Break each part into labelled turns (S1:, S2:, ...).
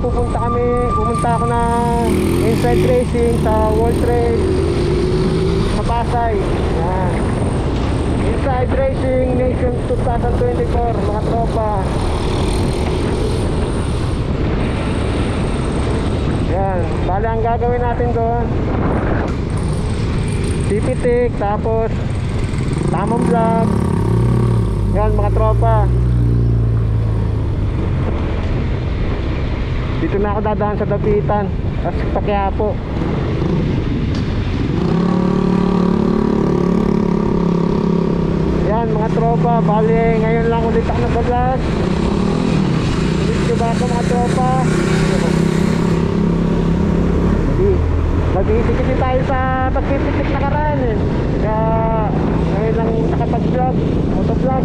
S1: pumunta ako na inside racing sa World Trade sa Pasay. Yan. Inside Racing Nation 2024 mga tropa. Yan, bali ang gagawin natin doon, pipitik, tapos tamang vlog. Yan mga tropa. Dito na ako dadaan sa Dapitan at sa Quiapo. Yan mga tropa, bali ngayon lang ulit ako nag-vlog. Ulit ko ba ako mga tropa? Mag-iisikiti tayo sa pagpipitik na karaan eh. Kaya ngayon lang nakapag-vlog, auto-vlog.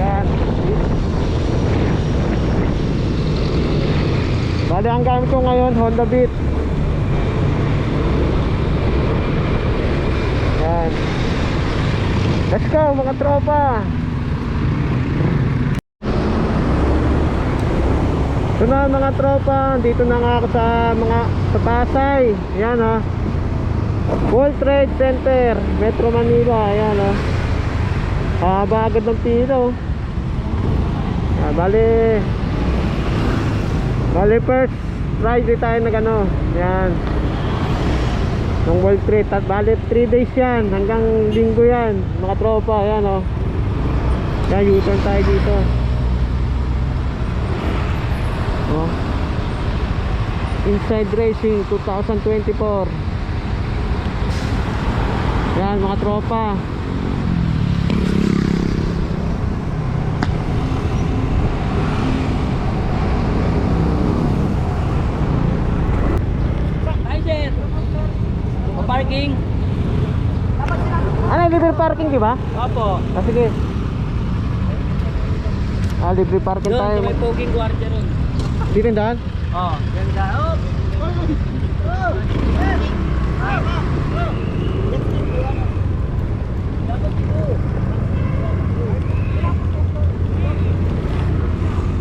S1: Yan. Bali ang gamit ko ngayon, Honda Beat. Yan. Let's go mga tropa. Ito na mga tropa, dito na nga ako sa Pasay. Ayan o, World Trade Center, Metro Manila. Ayan o, haba agad ng pila o. Bali first Friday tayo nag ano. Ayan, ng World Trade. At bali 3 days yan, hanggang linggo yan mga tropa. Ayan o, ayan, U-turn tayo dito. Oh. Inside Racing 2024. Yan mga tropa.
S2: Hi sir. Parking.
S1: Ano, libre parking di ba?
S2: Opo.
S1: Sige. Libre parking
S2: Doon
S1: tayo.
S2: sa may poging gwardiya ron.
S1: Dito yung daan?
S2: Oh, yan daan. Oh.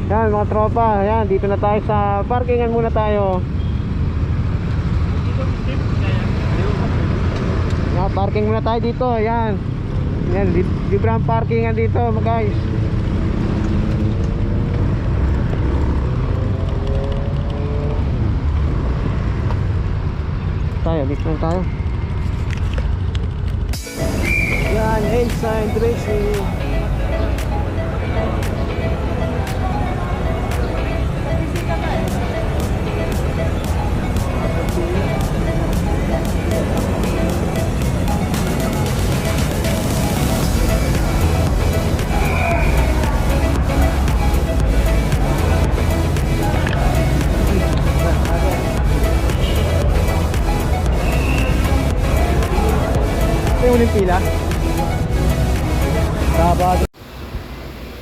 S1: Yan mga tropa, yan, dito na tayo sa parkingan muna tayo. Yan, parking muna tayo dito, yan. Yan, libre ang parkingan dito mga guys. Dito lang tayo. Yan, inside racing. Uling pila.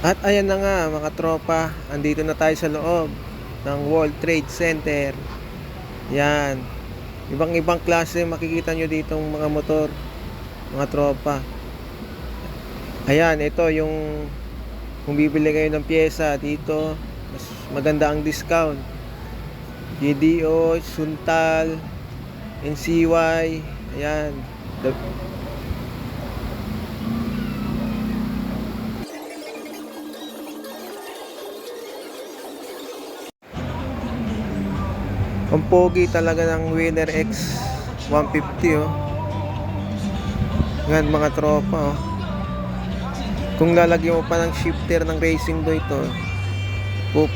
S1: At ayan na nga mga tropa, andito na tayo sa loob ng World Trade Center. Yan, ibang klase makikita nyo ditong mga motor mga tropa. Ayan, ito yung kung bibili kayo ng pyesa dito, mas maganda ang discount. GDO, Suntal, NCY. Ayan, ang pogi talaga ng Winner X 150 oh. Yan mga tropa oh. Kung lalagyan mo pa ng shifter ng Racing Boy ito,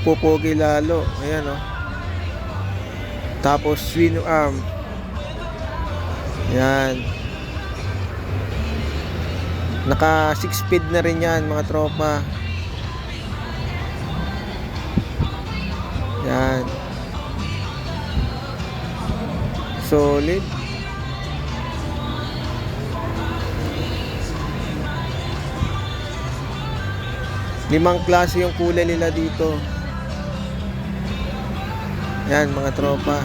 S1: pupogi lalo. Ayan oh. Tapos swing arm. Yan. Naka 6 speed na rin yan mga tropa. Yan. Solid. Limang klase yung kulay nila dito. Yan mga tropa.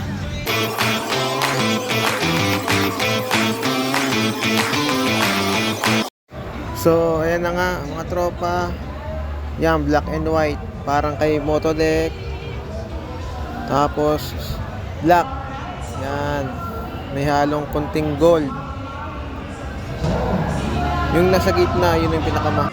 S1: So ayan na nga mga tropa. Yan, black and white, parang kay Motodeck. Tapos black. Yan. May halong konting gold. Yung nasa gitna, yun yung pinakama.